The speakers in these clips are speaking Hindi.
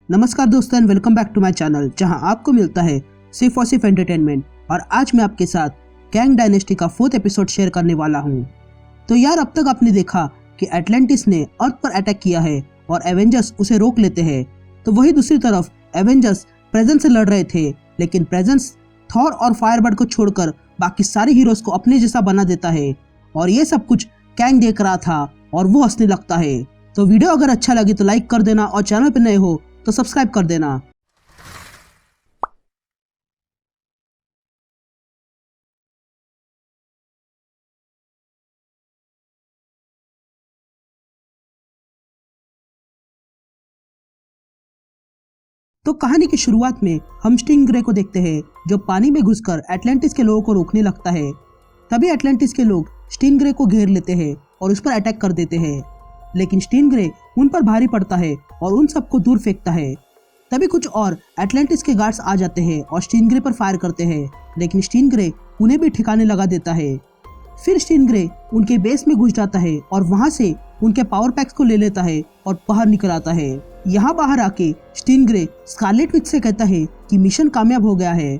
नमस्कार दोस्तों and welcome back to my channel जहां आपको मिलता है सिर्फ और सिर्फ एंटरटेनमेंट। और आज मैं आपके साथ कैंग डायनेस्टी का 4th एपिसोड शेयर करने वाला हूं। तो यार अब तक आपने देखा कि एटलांटिस ने अर्थ पर अटैक किया है और एवेंजर्स उसे रोक लेते हैं। तो वही दूसरी तरफ एवेंजर्स प्रेजेंस से लड़ रहे थे, लेकिन प्रेजेंस थॉर और फायरबर्ड को छोड़कर बाकी सारे हीरोज को अपने जैसा बना देता है। और ये सब कुछ कैंग देख रहा था और वो हंसने लगता है। तो वीडियो अगर अच्छा लगे तो लाइक कर देना और चैनल पर नए हो तो सब्सक्राइब कर देना। तो कहानी की शुरुआत में हम स्टिंगरे को देखते हैं जो पानी में घुसकर एटलांटिस के लोगों को रोकने लगता है। तभी एटलांटिस के लोग स्टिंगरे को घेर लेते हैं और उस पर अटैक कर देते हैं, लेकिन स्टिंगरे उन पर भारी पड़ता है और उन सबको दूर फेंकता है। तभी कुछ और एटलांटिस के गार्ड्स आ जाते हैं और स्टिंगरे पर फायर करते हैं, लेकिन स्टिंगरे उन्हें भी ठिकाने लगा देता है। फिर स्टिंगरे उनके बेस में घुस जाता है और वहां से उनके पावर पैक्स को ले लेता है और बाहर निकल आता है। यहाँ बाहर आके स्टिंगरे स्कारलेट विच से कहता है कि मिशन कामयाब हो गया है।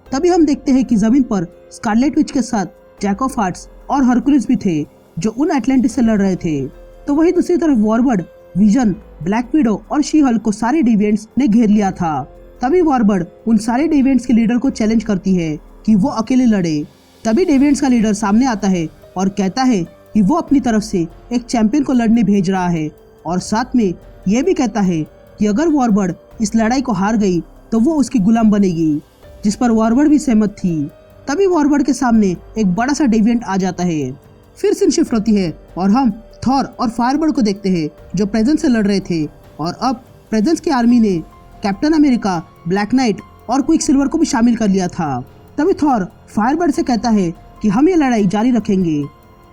तभी हम देखते हैं कि जमीन पर स्कारलेट विच के साथ जैक ऑफ हार्ट्स और हरकुलिस भी थे जो उन एटलांटिस से लड़ रहे थे। तो वही दूसरी तरफ वॉरबर्ड, विजन, ब्लैक विडो और शी हल्क को सारे डिविएंट्स ने घेर लिया था। तभी वॉरबर्ड उन सारे डिविएंट्स के लीडर को चैलेंज करती है कि वो अकेले लड़े। तभी डिविएंट्स का लीडर सामने आता है और कहता है कि वो अपनी तरफ से एक चैंपियन को लड़ने भेज रहा है और साथ में ये भी कहता है कि अगर वॉरबर्ड इस लड़ाई को हार गई तो वो उसकी गुलाम बनेगी, जिस पर वॉरबर्ड भी सहमत थी। तभी वॉरबर्ड के सामने एक बड़ा सा डिविएंट आ जाता है। फिर सीन शिफ्ट होती है और हम थॉर और फायरबर्ड को देखते हैं जो प्रेजेंस से लड़ रहे थे, और अब प्रेजेंस की आर्मी ने कैप्टन अमेरिका, ब्लैक नाइट और क्विक सिल्वर को भी शामिल कर लिया था। तभी थॉर फायरबर्ड से कहता है कि हम ये लड़ाई जारी रखेंगे,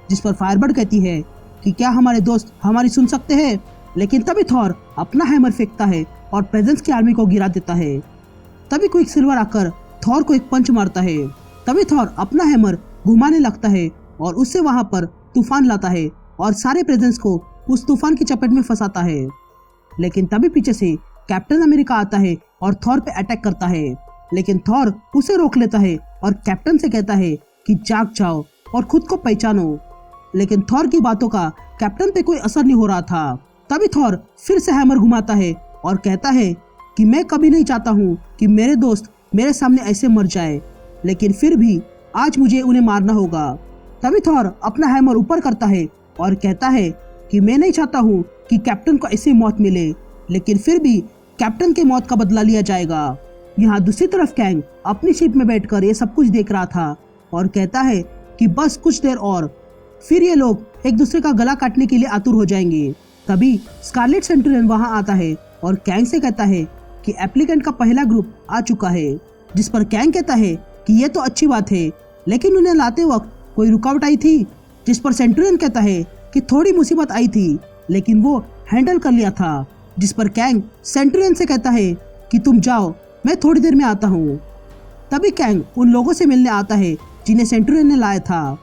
जिस पर फायरबर्ड कहती है कि क्या हमारे दोस्त हमारी सुन सकते हैं। लेकिन तभी थॉर अपना हैमर फेंकता है और प्रेजेंस की आर्मी को गिरा देता है। तभी क्विक सिल्वर आकर थॉर को एक पंच मारता है। तभी थॉर अपना हैमर घुमाने लगता है और उससे वहां पर तूफान लाता है और सारे प्रेजेंस को उस तूफान की चपेट में फंसाता है। लेकिन तभी पीछे से कैप्टन अमेरिका आता है और थॉर पे अटैक करता है, लेकिन थॉर उसे रोक लेता है और कैप्टन से कहता है कि जाग जाओ और खुद को पहचानो। लेकिन थॉर की बातों का कैप्टन पे कोई असर नहीं हो रहा था। तभी थॉर फिर से हैमर घुमाता है और कहता है कि मैं कभी नहीं चाहता हूँ कि मेरे दोस्त मेरे सामने ऐसे मर जाए, लेकिन फिर भी आज मुझे उन्हें मारना होगा। तभी थॉर अपना हैमर ऊपर करता है और कहता है कि मैं नहीं चाहता हूँ कि कैप्टन को ऐसी मौत मिले, लेकिन फिर भी कैप्टन के मौत का बदला लिया जाएगा। यहाँ दूसरी तरफ कैंग अपनी शिप में बैठकर ये सब कुछ देख रहा था और कहता है कि बस कुछ देर और, फिर ये लोग एक दूसरे का गला काटने के लिए आतुर हो जाएंगे। तभी स्कारलेट सेंटुरियन वहां आता है और कैंग से कहता है कि एप्लीकेंट का पहला ग्रुप आ चुका है, जिस पर कैंग कहता है कि ये तो अच्छी बात है, लेकिन उन्हें लाते वक्त कोई रुकावट आई थी। जिस पर सेंटुरियन कहता है कि थोड़ी मुसीबत आई थी, लेकिन वो हैंडल कर लिया था। जिस पर कैंग सेंटुरियन से कहता है कि तुम जाओ, मैं थोड़ी देर में आता हूँ। तभी कैंग उन लोगों से मिलने आता है जिन्हें सेंटुरियन ने लाया था।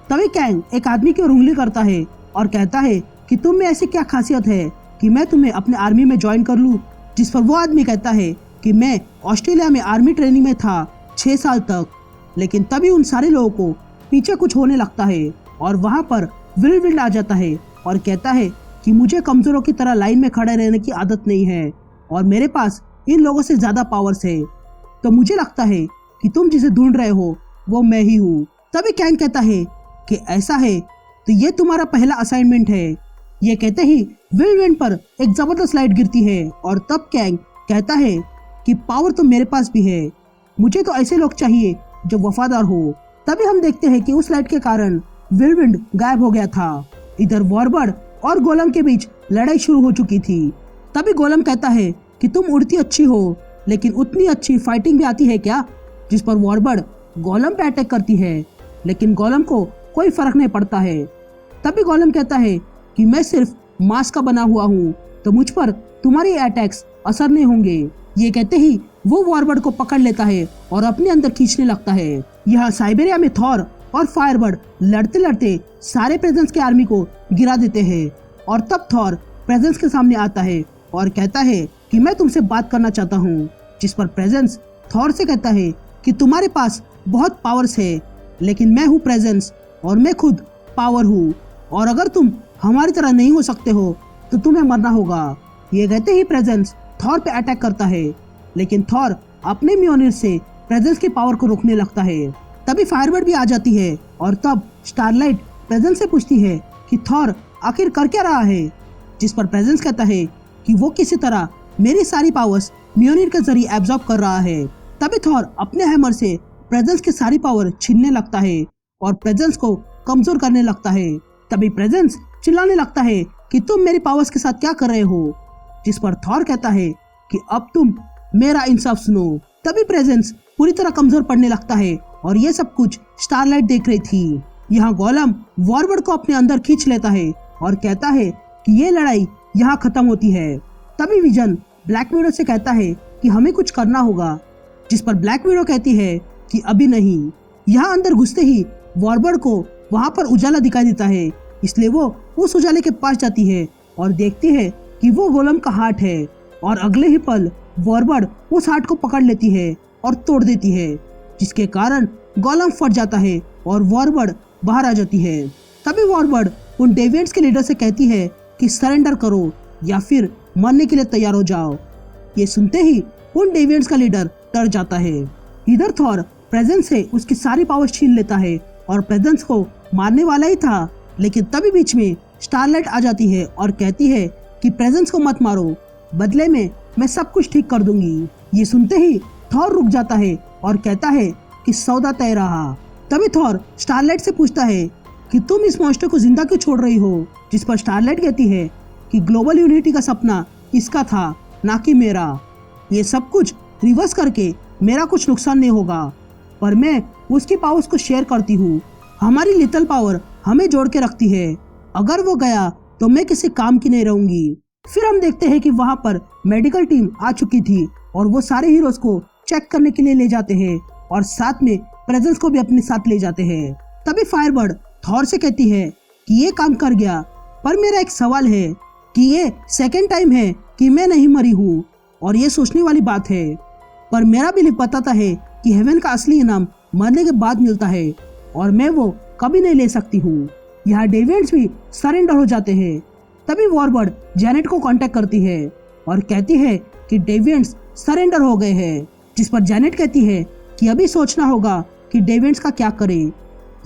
तभी कैंग एक आदमी की ओर उंगली करता है और कहता है कि तुम में ऐसी क्या खासियत है कि मैं तुम्हें अपने आर्मी में ज्वाइन कर लूं। जिस पर वो आदमी कहता है कि मैं ऑस्ट्रेलिया में आर्मी ट्रेनिंग में था 6 साल तक। लेकिन तभी उन सारे लोगों को पीछे कुछ होने लगता है और वहां पर विल्ड आ जाता है और कहता है कि मुझे कमजोरों की तरह लाइन में खड़े रहने की आदत नहीं है और मेरे पास इन लोगों से ज्यादा पावर्स है, तो मुझे लगता है कि तुम जिसे ढूंढ रहे हो वो मैं ही हूँ। तभी कैंग कहता है कि ऐसा है तो ये तुम्हारा पहला असाइनमेंट है। ये कहते ही विल्ड पर एक जबरदस्त लाइट गिरती है और तब कैंग कहता है कि पावर तो मेरे पास भी है, मुझे तो ऐसे लोग चाहिए जो वफादार हो। तभी हम देखते हैं कि उस लाइट के कारण विल्ड गायब हो गया था। इधर वॉरबर्ड और गोलम के बीच लड़ाई शुरू हो चुकी थी। तभी गोलम कहता है कि तुम उड़ती अच्छी हो, लेकिन उतनी अच्छी फाइटिंग भी आती है क्या। जिस पर वॉरबर्ड गोलम पे अटैक करती है, लेकिन गोलम को कोई फर्क नहीं पड़ता है। तभी गोलम कहता है कि मैं सिर्फ मांस का बना हुआ हूँ, तो मुझ पर तुम्हारे अटैक्स असर नहीं होंगे। ये कहते ही वो वॉरबर्ड को पकड़ लेता है और अपने अंदर खींचने लगता है। यहाँ साइबेरिया में थॉर और फायरबर्ड लड़ते लड़ते सारे प्रेजेंस के आर्मी को गिरा देते हैं और तब थॉर प्रेजेंस के सामने आता है और कहता है कि मैं तुमसे बात करना चाहता हूँ। जिस पर प्रेजेंस थॉर से कहता है कि तुम्हारे पास बहुत पावर्स है, लेकिन मैं हूँ प्रेजेंस और मैं खुद पावर हूँ, और अगर तुम हमारी तरह नहीं हो सकते हो तो तुम्हें मरना होगा। ये कहते ही प्रेजेंस थॉर पे अटैक करता है, लेकिन थॉर अपने म्योनिर से प्रेजेंस की पावर को रोकने लगता है। तभी फायरबर्ड भी आ जाती है और तब स्टारलाइट प्रेजेंस से पूछती है कि थॉर आखिर कर क्या रहा है। जिस पर प्रेजेंस कहता है कि वो किसी तरह मेरी सारी पावर्स म्योनिर के जरिए एब्जॉर्ब कर रहा है। तभी थॉर अपने हैमर से प्रेजेंस की सारी पावर छीनने लगता है और प्रेजेंस को कमजोर करने लगता है। तभी प्रेजेंस चिल्लाने लगता है कि तुम मेरी पावर्स के साथ क्या कर रहे हो। जिस पर थॉर कहता है कि अब तुम मेरा इंसाफ सुनो। तभी प्रेजेंस पूरी तरह कमजोर पड़ने लगता है और ये सब कुछ स्टारलाइट देख रही थी। यहाँ गोलम वॉरबर्ड को अपने अंदर खींच लेता है और कहता है कि ये लड़ाई यहाँ खत्म होती है। तभी विजन ब्लैक विडो से कहता है कि हमें कुछ करना होगा। जिस पर ब्लैक विडो कहती है कि अभी नहीं। यहाँ अंदर घुसते ही वॉरबर्ड को वहाँ पर उजाला दिखाई देता है, इसलिए वो उस उजाले के पास जाती है और देखती है कि वो गोलम का हार्ट है, और अगले ही पल वॉरबर्ड उस हार्ट को पकड़ लेती है और तोड़ देती है, जिसके कारण गोलम फट जाता है और वॉरबर्ड बाहर आ जाती है। तभी वॉरबर्ड उन डेविएंट्स के लीडर से कहती है कि सरेंडर करो या फिर मरने के लिए तैयार हो जाओ। ये सुनते ही उन डेविएंट्स का लीडर डर जाता है। इधर थॉर प्रेजेंस से उसकी सारी पावर छीन लेता है और प्रेजेंस को मारने वाला ही था, लेकिन तभी बीच में स्टारलाइट आ जाती है और कहती है कि प्रेजेंस को मत मारो, बदले में मैं सब कुछ ठीक कर दूंगी। ये सुनते ही थॉर रुक जाता है और कहता है कि सौदा तय रहा। तभी थॉर स्टारलाइट से पूछता है कि तुम इस मॉन्स्टर को जिंदा क्यों छोड़ रही हो। जिस पर स्टारलाइट कहती है कि ग्लोबल यूनिटी का सपना इसका था, ना कि मेरा। ये सब कुछ रिवर्स करके मेरा कुछ नुकसान नहीं होगा, पर मैं उसकी पावर्स को शेयर करती हूँ। हमारी लिटल पावर हमें जोड़ के रखती है। अगर वो गया तो मैं किसी काम की नहीं रहूंगी। फिर हम देखते हैं कि वहाँ पर मेडिकल टीम आ चुकी थी और वो सारे हीरोज को चेक करने के लिए ले जाते हैं और साथ में प्रेजेंस को भी अपने साथ ले जाते हैं। तभी फायरबर्ड थॉर से कहती है कि ये काम कर गया, पर मेरा एक सवाल है कि ये सेकेंड टाइम है कि मैं नहीं मरी हूँ, और ये सोचने वाली बात है, पर मेरा बिलीफ बताता है कि हेवन का असली इनाम मरने के बाद मिलता है और मैं वो कभी नहीं ले सकती हूँ। यहाँ डेविएंट्स भी सरेंडर हो जाते हैं। तभी वॉरबर्ड जैनेट को कांटेक्ट करती है और कहती है कि डेविएंट्स सरेंडर हो गए हैं। जिस पर जैनेट कहती है कि अभी सोचना होगा कि डेविएंट्स का क्या करे।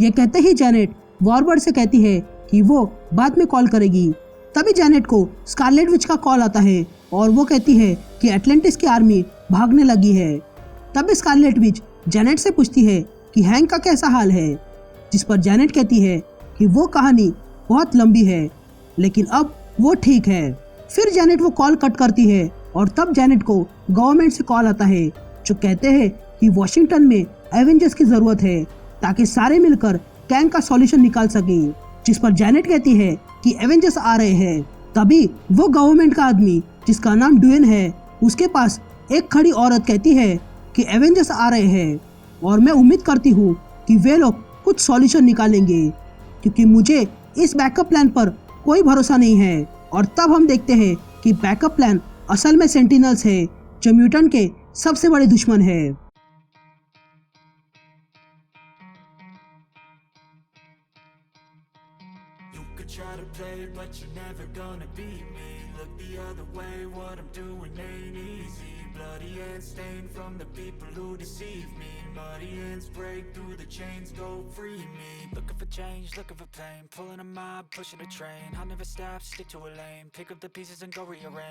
ये कहते ही जैनेट वॉरबर्ड से कहती है कि वो बाद में कॉल करेगी। तभी जैनेट को स्कारलेट विच का कॉल आता है और वो कहती है कि एटलांटिस की आर्मी भागने लगी है। तभी स्कारलेट विच जैनेट से पूछती है कि हैंक का कैसा हाल है। जिस पर जैनेट कहती है कि वो कहानी बहुत लंबी है, लेकिन अब वो ठीक है। फिर जैनेट वो कॉल कट करती है और तब जैनेट को गवर्नमेंट से कॉल आता है, जो कहते हैं कि वॉशिंगटन में एवेंजर्स की जरूरत है ताकि सारे मिलकर कैंग का सॉल्यूशन निकाल सके। जिस पर जैनेट कहती है कि एवेंजर्स आ रहे हैं। तभी वो गवर्नमेंट का आदमी जिसका नाम ड्वेन है, उसके पास एक खड़ी औरत कहती है कि एवेंजर्स आ रहे हैं और मैं उम्मीद करती हूँ कि वे लोग कुछ सॉल्यूशन निकालेंगे, क्योंकि मुझे इस बैकअप प्लान पर कोई भरोसा नहीं है। और तब हम देखते हैं कि बैकअप प्लान असल में सेंटिनल्स है, जो म्यूटेंट के सबसे बड़े दुश्मन है। Try to play, but you're never gonna beat me. Look the other way, what I'm doing ain't easy. Bloody hands stained from the people who deceive me. Muddy hands break through the chains, go free me. Looking for change, looking for pain. Pulling a mob, pushing a train. I'll never stop, stick to a lane. Pick up the pieces and go rearrange.